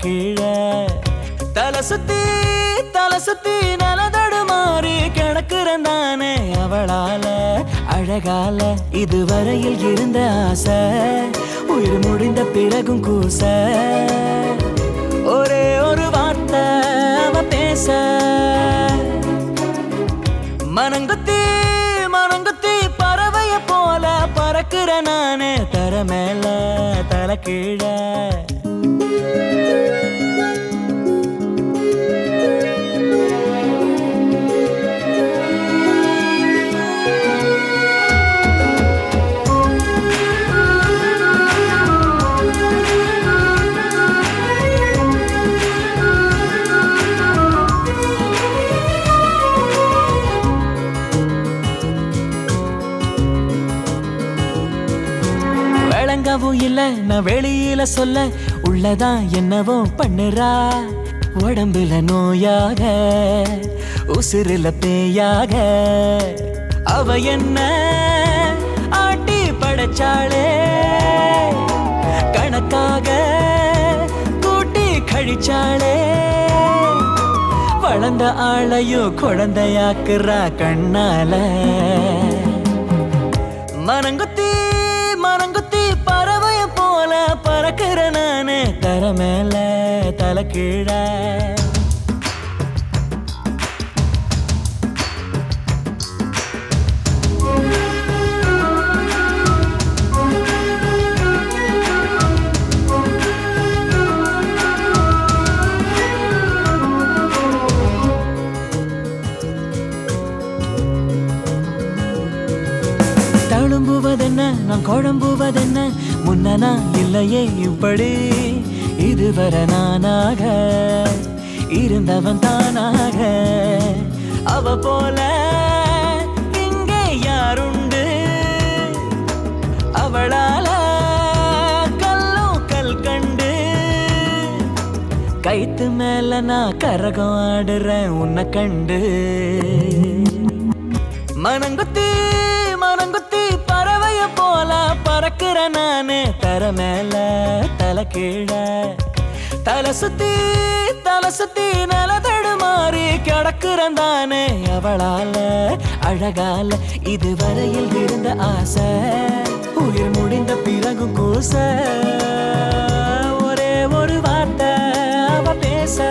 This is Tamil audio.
கீழே தலை சுத்தி நலதடு மாறி கிடக்குறேன் நானே அவளால அழகால இதுவரையில் இருந்த ஆசை உயிர் முடிந்த பிறகும் கூச ஒரே ஒரு வார்த்தை அவ பேச மனங்குத்தி பறவைய போல பறக்குற நானே தர மேல தலை கீழே விளங்கவும் இல்ல நான் வெளியில சொல்ல உள்ளதான் என்னவோ பண்ணுறா உடம்புல நோயாக உசுருல பேயாக அவ என்ன ஆட்டி படைச்சாளே கணக்காக கூட்டி கழிச்சாளே வளர்ந்த ஆளையும் குழந்தையாக்குறா கண்ணால மனங்குத்தி பறவைய போல பறக்கிற நானே தர மேல தலை கீழே தழும்புவதென்ன நான் குழம்புவதென்ன முன்னனா இல்லையே இப்படி இதுவரை நானாக இருந்தவன் தானாக அவ போல இங்கே யாருண்டு அவளால கல்லும் கல் கண்டு கைத்து மேல நான் கரகம் ஆடுறேன் உன்னை கண்டு மனங்குத்தி பறவைய போல பறக்குற நானே தர மேல தலை கீழே தலை சுத்தி நலதடு மாறி கிடக்குறேன் தானே அவளால அழகால இதுவரையில் இருந்த ஆசை உயிர் முடிந்த பிறகும் கூச